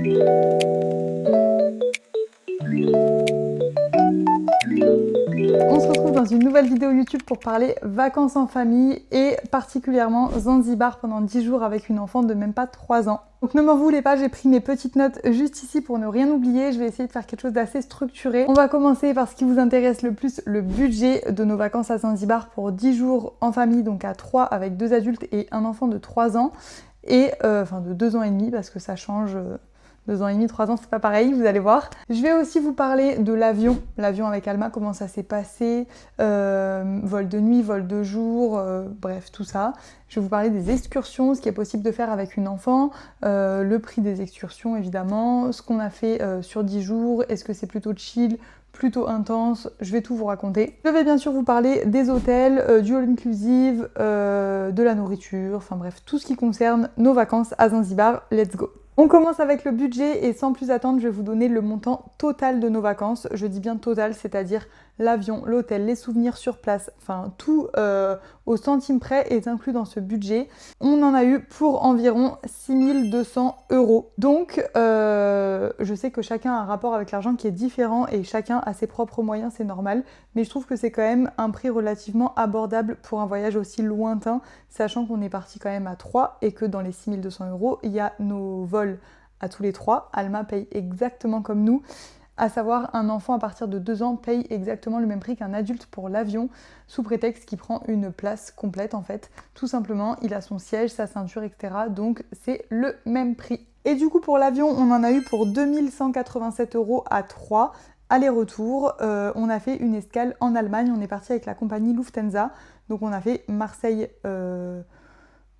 On se retrouve dans une nouvelle vidéo YouTube pour parler vacances en famille et particulièrement Zanzibar pendant 10 jours avec une enfant de même pas 3 ans. Donc ne m'en voulez pas, j'ai pris mes petites notes juste ici pour ne rien oublier. Je vais essayer de faire quelque chose d'assez structuré. On va commencer par ce qui vous intéresse le plus, le budget de nos vacances à Zanzibar pour 10 jours en famille, donc à 3 avec 2 adultes et un enfant de 3 ans. Et enfin de 2 ans et demi parce que ça change... 2 ans et demi, 3 ans, c'est pas pareil, vous allez voir. Je vais aussi vous parler de l'avion avec Alma, comment ça s'est passé, vol de nuit, vol de jour, bref, tout ça. Je vais vous parler des excursions, ce qui est possible de faire avec une enfant, le prix des excursions évidemment, ce qu'on a fait sur 10 jours, est-ce que c'est plutôt chill, plutôt intense, je vais tout vous raconter. Je vais bien sûr vous parler des hôtels, du all-inclusive, de la nourriture, enfin bref, tout ce qui concerne nos vacances à Zanzibar, let's go! On commence avec le budget et sans plus attendre, je vais vous donner le montant total de nos vacances. Je dis bien total, c'est-à-dire l'avion, l'hôtel, les souvenirs sur place, enfin tout au centime près est inclus dans ce budget. On en a eu pour environ 6 200 €. Donc je sais que chacun a un rapport avec l'argent qui est différent et chacun a ses propres moyens, c'est normal. Mais je trouve que c'est quand même un prix relativement abordable pour un voyage aussi lointain, sachant qu'on est parti quand même à 3 et que dans les 6 200 €, il y a nos vols à tous les 3. Alma paye exactement comme nous. À savoir, un enfant à partir de 2 ans paye exactement le même prix qu'un adulte pour l'avion, sous prétexte qu'il prend une place complète en fait. Tout simplement, il a son siège, sa ceinture, etc. Donc c'est le même prix. Et du coup pour l'avion, on en a eu pour 2 187 € à 3, aller-retour. On a fait une escale en Allemagne, on est parti avec la compagnie Lufthansa. Donc on a fait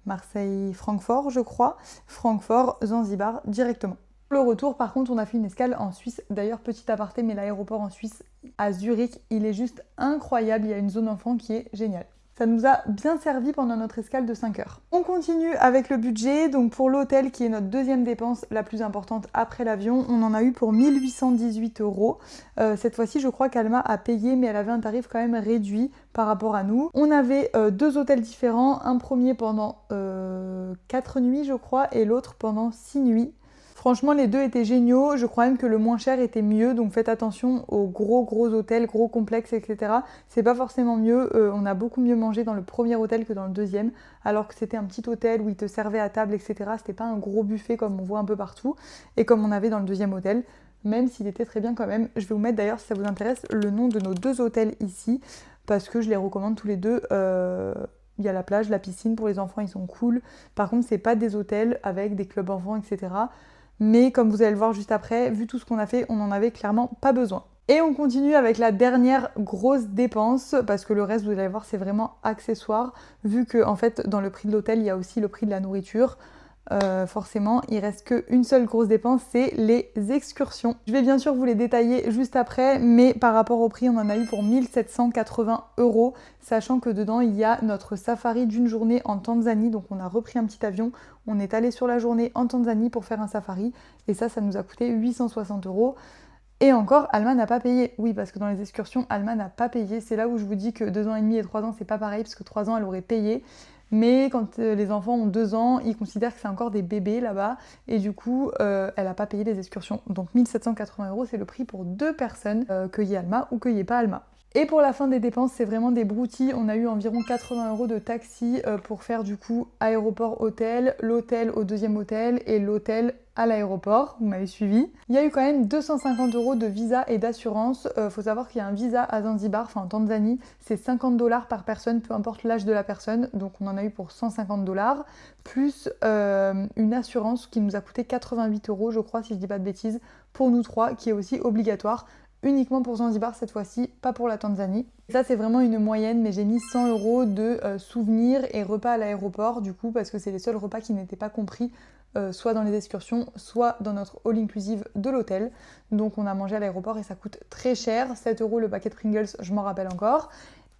Marseille-Francfort, je crois. Francfort-Zanzibar directement. Le retour, par contre, on a fait une escale en Suisse. D'ailleurs, petit aparté, mais l'aéroport en Suisse, à Zurich, il est juste incroyable. Il y a une zone enfant qui est géniale. Ça nous a bien servi pendant notre escale de 5 heures. On continue avec le budget. Donc pour l'hôtel, qui est notre deuxième dépense la plus importante après l'avion, on en a eu pour 1818 €. Cette fois-ci, je crois qu'Alma a payé, mais elle avait un tarif quand même réduit par rapport à nous. On avait 2 hôtels différents. Un premier pendant 4 nuits, je crois, et l'autre pendant 6 nuits. Franchement, les deux étaient géniaux. Je crois même que le moins cher était mieux. Donc faites attention aux gros hôtels, gros complexes, etc. C'est pas forcément mieux. On a beaucoup mieux mangé dans le premier hôtel que dans le deuxième. Alors que c'était un petit hôtel où ils te servaient à table, etc. C'était pas un gros buffet comme on voit un peu partout. Et comme on avait dans le deuxième hôtel. Même s'il était très bien quand même. Je vais vous mettre d'ailleurs, si ça vous intéresse, le nom de nos 2 hôtels ici. Parce que je les recommande tous les deux. Il y a la plage, la piscine. Pour les enfants, ils sont cool. Par contre, c'est pas des hôtels avec des clubs enfants, etc. Mais comme vous allez le voir juste après, vu tout ce qu'on a fait, on n'en avait clairement pas besoin. Et on continue avec la dernière grosse dépense, parce que le reste, vous allez voir, c'est vraiment accessoire, vu que en fait, dans le prix de l'hôtel, il y a aussi le prix de la nourriture. Forcément, il reste qu'une seule grosse dépense, c'est les excursions. Je vais bien sûr vous les détailler juste après, mais par rapport au prix, on en a eu pour 1780 €, sachant que dedans, il y a notre safari d'une journée en Tanzanie, donc on a repris un petit avion, on est allé sur la journée en Tanzanie pour faire un safari, et ça nous a coûté 860 €. Et encore, Alma n'a pas payé. Oui, parce que dans les excursions, Alma n'a pas payé. C'est là où je vous dis que 2 ans et demi et 3 ans, c'est pas pareil, parce que 3 ans, elle aurait payé. Mais quand les enfants ont 2 ans, ils considèrent que c'est encore des bébés là-bas. Et du coup, elle n'a pas payé les excursions. Donc 1780 €, c'est le prix pour 2 personnes, qu'il y ait Alma ou qu'il n'y ait pas Alma. Et pour la fin des dépenses, c'est vraiment des broutilles. On a eu environ 80 € de taxi pour faire du coup aéroport-hôtel, l'hôtel au deuxième hôtel et l'hôtel à l'aéroport. Vous m'avez suivi. Il y a eu quand même 250 € de visa et d'assurance. Faut savoir qu'il y a un visa à Zanzibar, enfin en Tanzanie, c'est 50 $ par personne, peu importe l'âge de la personne. Donc on en a eu pour 150 $, plus une assurance qui nous a coûté 88 €, je crois, si je dis pas de bêtises, pour nous 3, qui est aussi obligatoire. Uniquement pour Zanzibar cette fois-ci, pas pour la Tanzanie. Ça c'est vraiment une moyenne, mais j'ai mis 100 € de souvenirs et repas à l'aéroport du coup, parce que c'est les seuls repas qui n'étaient pas compris, soit dans les excursions, soit dans notre all-inclusive de l'hôtel. Donc on a mangé à l'aéroport et ça coûte très cher, 7 € le paquet de Pringles, je m'en rappelle encore.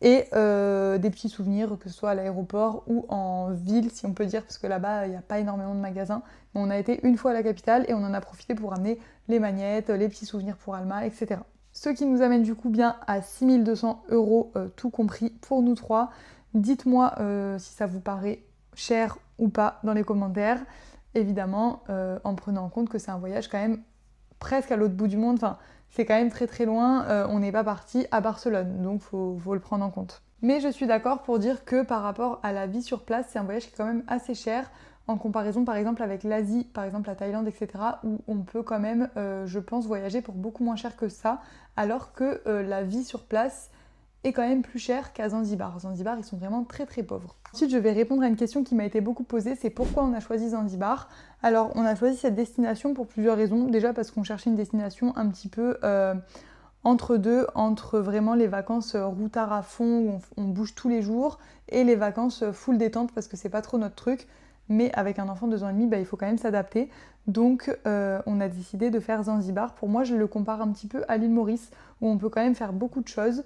Et des petits souvenirs, que ce soit à l'aéroport ou en ville, si on peut dire, parce que là-bas, il n'y a pas énormément de magasins. Mais on a été une fois à la capitale et on en a profité pour ramener les magnettes, les petits souvenirs pour Alma, etc. Ce qui nous amène du coup bien à 6200 € tout compris pour nous 3. Dites-moi si ça vous paraît cher ou pas dans les commentaires. évidemment en prenant en compte que c'est un voyage quand même presque à l'autre bout du monde, enfin c'est quand même très très loin, on n'est pas parti à Barcelone, donc faut le prendre en compte. Mais je suis d'accord pour dire que par rapport à la vie sur place, c'est un voyage qui est quand même assez cher en comparaison par exemple avec l'Asie, par exemple la Thaïlande, etc. où on peut quand même, je pense, voyager pour beaucoup moins cher que ça, alors que la vie sur place est quand même plus chère qu'à Zanzibar. Zanzibar, ils sont vraiment très très pauvres. Ensuite, je vais répondre à une question qui m'a été beaucoup posée, c'est pourquoi on a choisi Zanzibar. Alors, on a choisi cette destination pour plusieurs raisons. Déjà parce qu'on cherchait une destination un petit peu entre deux, entre vraiment les vacances routard à fond, où on bouge tous les jours, et les vacances full détente, parce que c'est pas trop notre truc. Mais avec un enfant de 2 ans et demi, il faut quand même s'adapter. Donc on a décidé de faire Zanzibar. Pour moi, je le compare un petit peu à l'île Maurice, où on peut quand même faire beaucoup de choses.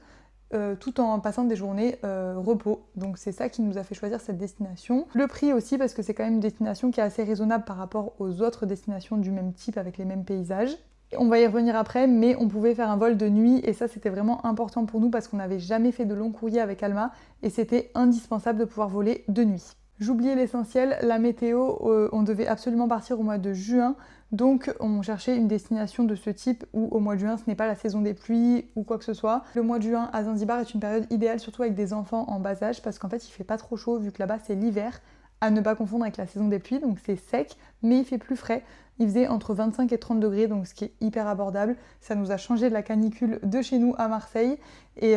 Tout en passant des journées repos. Donc c'est ça qui nous a fait choisir cette destination. Le prix aussi, parce que c'est quand même une destination qui est assez raisonnable par rapport aux autres destinations du même type avec les mêmes paysages. On va y revenir après, mais on pouvait faire un vol de nuit et ça c'était vraiment important pour nous parce qu'on n'avait jamais fait de long courrier avec Alma et c'était indispensable de pouvoir voler de nuit. J'oubliais l'essentiel, la météo, on devait absolument partir au mois de juin, donc on cherchait une destination de ce type où au mois de juin ce n'est pas la saison des pluies ou quoi que ce soit. Le mois de juin à Zanzibar est une période idéale, surtout avec des enfants en bas âge, parce qu'en fait il fait pas trop chaud vu que là-bas c'est l'hiver, à ne pas confondre avec la saison des pluies, donc c'est sec, mais il fait plus frais. Il faisait entre 25 et 30 degrés, donc ce qui est hyper abordable. Ça nous a changé de la canicule de chez nous à Marseille. Et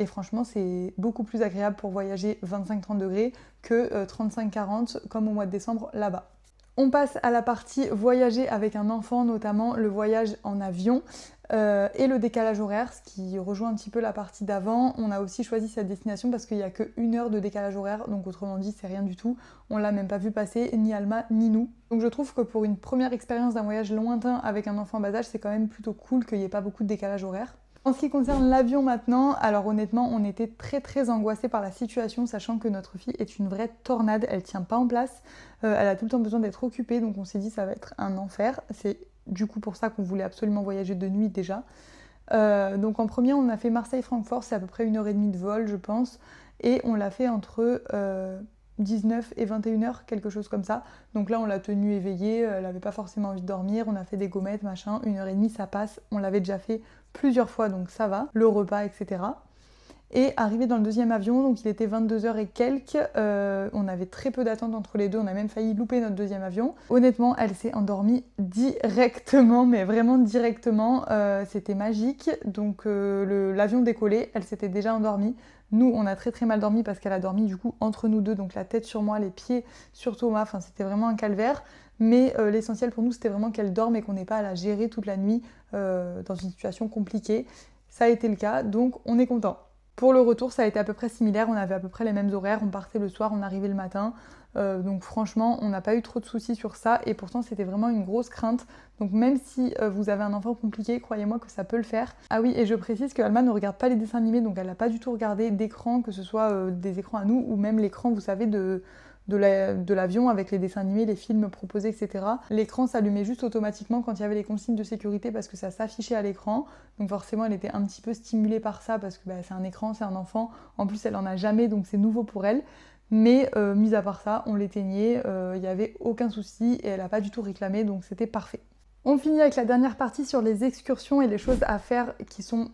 franchement, c'est beaucoup plus agréable pour voyager 25-30 degrés que 35-40 comme au mois de décembre là-bas. On passe à la partie voyager avec un enfant, notamment le voyage en avion et le décalage horaire, ce qui rejoint un petit peu la partie d'avant. On a aussi choisi cette destination parce qu'il n'y a que 1 heure de décalage horaire, donc autrement dit c'est rien du tout. On l'a même pas vu passer, ni Alma ni nous. Donc je trouve que pour une première expérience d'un voyage lointain avec un enfant bas âge, c'est quand même plutôt cool qu'il n'y ait pas beaucoup de décalage horaire. En ce qui concerne l'avion maintenant, alors honnêtement, on était très très angoissés par la situation, sachant que notre fille est une vraie tornade, elle tient pas en place, elle a tout le temps besoin d'être occupée, donc on s'est dit ça va être un enfer. C'est du coup pour ça qu'on voulait absolument voyager de nuit déjà. Donc en premier, on a fait Marseille-Francfort, c'est à peu près 1 heure et demie de vol, je pense, et on l'a fait entre 19 et 21h, quelque chose comme ça. Donc là, on l'a tenue éveillée, elle n'avait pas forcément envie de dormir, on a fait des gommettes, machin, 1 heure et demie, ça passe, on l'avait déjà fait plusieurs fois, donc ça va, le repas, etc. Et arrivé dans le deuxième avion, donc il était 22h et quelques, on avait très peu d'attente entre les deux, on a même failli louper notre deuxième avion. Honnêtement, elle s'est endormie directement, mais vraiment directement, c'était magique. Donc l'avion décollait, elle s'était déjà endormie. Nous, on a très très mal dormi parce qu'elle a dormi du coup entre nous deux, donc la tête sur moi, les pieds sur Thomas, enfin c'était vraiment un calvaire. Mais l'essentiel pour nous, c'était vraiment qu'elle dorme et qu'on n'ait pas à la gérer toute la nuit dans une situation compliquée. Ça a été le cas, donc on est content. Pour le retour, ça a été à peu près similaire, on avait à peu près les mêmes horaires, on partait le soir, on arrivait le matin. Donc franchement, on n'a pas eu trop de soucis sur ça et pourtant c'était vraiment une grosse crainte. Donc même si vous avez un enfant compliqué, croyez-moi que ça peut le faire. Ah oui, et je précise que Alma ne regarde pas les dessins animés, donc elle n'a pas du tout regardé d'écran, que ce soit des écrans à nous ou même l'écran, vous savez, de l'avion avec les dessins animés, les films proposés, etc. L'écran s'allumait juste automatiquement quand il y avait les consignes de sécurité parce que ça s'affichait à l'écran. Donc forcément, elle était un petit peu stimulée par ça parce que c'est un écran, c'est un enfant. En plus, elle en a jamais, donc c'est nouveau pour elle. Mais mis à part ça, on l'éteignait, il n'y avait aucun souci et elle n'a pas du tout réclamé, donc c'était parfait. On finit avec la dernière partie sur les excursions et les choses à faire qui sont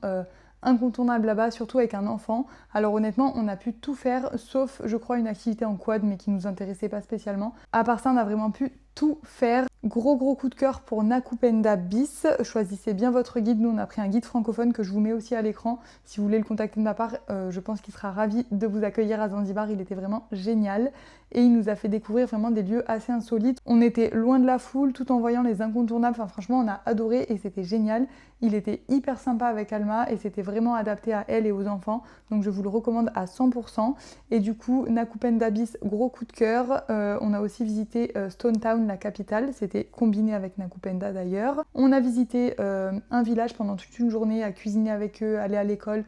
incontournables là-bas, surtout avec un enfant. Alors honnêtement, on a pu tout faire, sauf je crois une activité en quad, mais qui nous intéressait pas spécialement. À part ça, on a vraiment pu tout faire. Gros coup de cœur pour Nakupenda Bis. Choisissez bien votre guide. Nous, on a pris un guide francophone que je vous mets aussi à l'écran. Si vous voulez le contacter de ma part, je pense qu'il sera ravi de vous accueillir à Zanzibar. Il était vraiment génial. Et il nous a fait découvrir vraiment des lieux assez insolites. On était loin de la foule tout en voyant les incontournables. Enfin, franchement, on a adoré et c'était génial. Il était hyper sympa avec Alma et c'était vraiment adapté à elle et aux enfants. Donc, je vous le recommande à 100%. Et du coup, Nakupenda Bis, gros coup de cœur. On a aussi visité Stone Town, la capitale. C'était combiné avec Nakupenda d'ailleurs. On a visité un village pendant toute une journée à cuisiner avec eux, aller à l'école.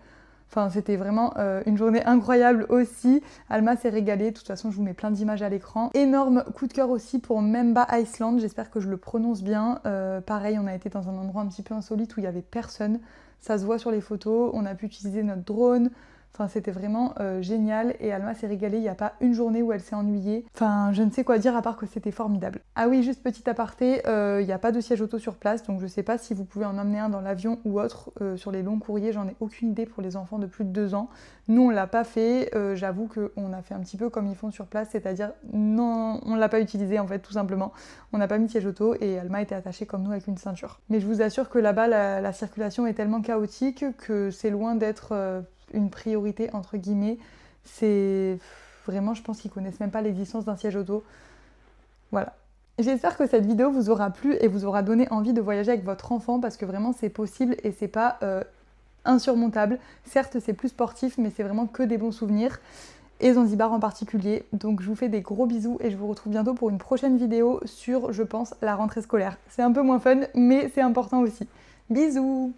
Enfin, c'était vraiment une journée incroyable aussi. Alma s'est régalée. De toute façon, je vous mets plein d'images à l'écran. Énorme coup de cœur aussi pour Memba Iceland. J'espère que je le prononce bien. Pareil, on a été dans un endroit un petit peu insolite où il n'y avait personne. Ça se voit sur les photos. On a pu utiliser notre drone. Enfin, c'était vraiment génial et Alma s'est régalée. Il n'y a pas une journée où elle s'est ennuyée. Enfin, je ne sais quoi dire à part que c'était formidable. Ah oui, juste petit aparté, il n'y a pas de siège auto sur place, donc je sais pas si vous pouvez en emmener un dans l'avion ou autre. Sur les longs courriers, j'en ai aucune idée pour les enfants de plus de 2 ans. Nous, on l'a pas fait. J'avoue qu'on a fait un petit peu comme ils font sur place, c'est-à-dire non, on l'a pas utilisé en fait, tout simplement. On n'a pas mis de siège auto et Alma était attachée comme nous avec une ceinture. Mais je vous assure que là-bas, la circulation est tellement chaotique que c'est loin d'être une priorité entre guillemets. C'est vraiment, je pense qu'ils connaissent même pas l'existence d'un siège auto. Voilà. J'espère que cette vidéo vous aura plu et vous aura donné envie de voyager avec votre enfant parce que vraiment c'est possible et c'est pas insurmontable. Certes, c'est plus sportif, mais c'est vraiment que des bons souvenirs. Et Zanzibar en particulier. Donc je vous fais des gros bisous et je vous retrouve bientôt pour une prochaine vidéo sur, je pense, la rentrée scolaire. C'est un peu moins fun, mais c'est important aussi. Bisous!